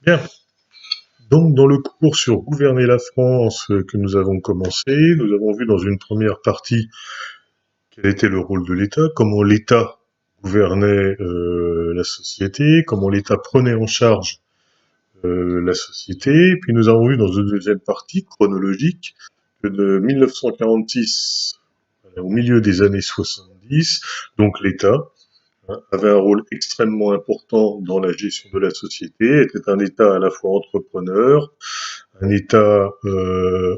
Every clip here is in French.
Bien. Donc, dans le cours sur gouverner la France que nous avons commencé, nous avons vu dans une première partie quel était le rôle de l'État, comment l'État gouvernait la société, comment l'État prenait en charge la société. Puis nous avons vu dans une deuxième partie chronologique que de 1946 au milieu des années 70, donc l'État avait un rôle extrêmement important dans la gestion de la société, était un État à la fois entrepreneur, un État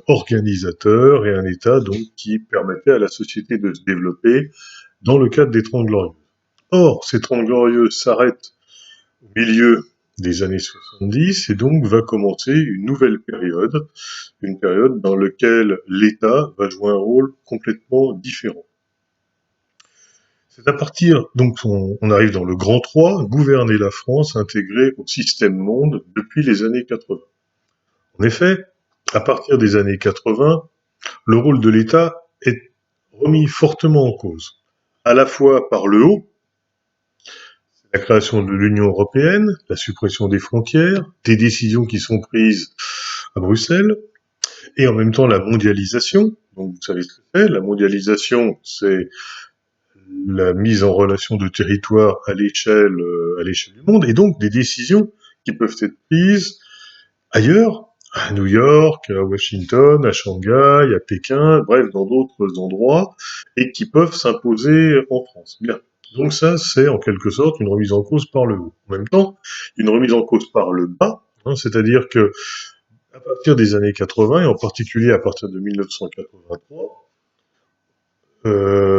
organisateur et un État donc qui permettait à la société de se développer dans le cadre des Trente Glorieuses. Or, ces Trente Glorieuses s'arrêtent au milieu des années 70 et donc va commencer une période dans laquelle l'État va jouer un rôle complètement différent. C'est à partir, donc on arrive dans le grand 3, gouverner la France intégrée au système monde depuis les années 80. En effet, à partir des années 80, le rôle de l'État est remis fortement en cause, à la fois par le haut, la création de l'Union européenne, la suppression des frontières, des décisions qui sont prises à Bruxelles, et en même temps la mondialisation. Donc vous savez ce que c'est, la mondialisation, c'est la mise en relation de territoires à l'échelle du monde, et donc des décisions qui peuvent être prises ailleurs, à New York, à Washington, à Shanghai, à Pékin, bref, dans d'autres endroits, et qui peuvent s'imposer en France. Bien. Donc ça, c'est en quelque sorte une remise en cause par le haut. En même temps, une remise en cause par le bas, c'est-à-dire que à partir des années 80, et en particulier à partir de 1983,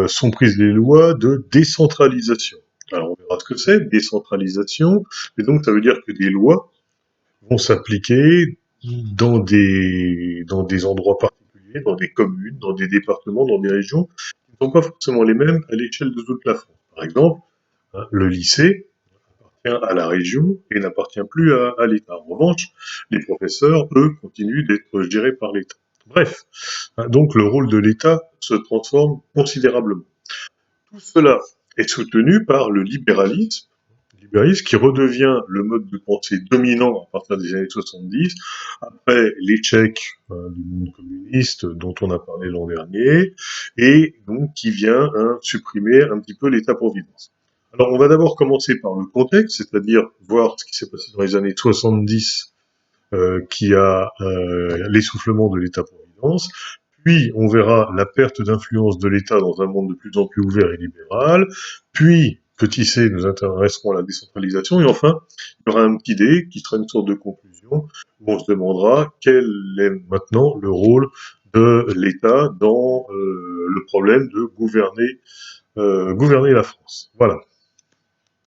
sont prises les lois de décentralisation. Alors on verra ce que c'est, décentralisation, et donc ça veut dire que des lois vont s'appliquer dans des endroits particuliers, dans des communes, dans des départements, dans des régions qui ne sont pas forcément les mêmes à l'échelle de toute la France. Par exemple, le lycée appartient à la région et n'appartient plus à l'État. En revanche, les professeurs, eux, continuent d'être gérés par l'État. Bref, donc le rôle de l'État se transforme considérablement. Tout cela est soutenu par le libéralisme qui redevient le mode de pensée dominant à partir des années 70, après l'échec du monde communiste dont on a parlé l'an dernier, et donc qui vient supprimer un petit peu l'État-providence. Alors on va d'abord commencer par le contexte, c'est-à-dire voir ce qui s'est passé dans les années 70, qui a l'essoufflement de l'État-providence, puis on verra la perte d'influence de l'État dans un monde de plus en plus ouvert et libéral, puis petit c, nous intéresserons à la décentralisation, et enfin, il y aura un petit d qui sera une sorte de conclusion, où on se demandera quel est maintenant le rôle de l'État dans le problème de gouverner la France. Voilà.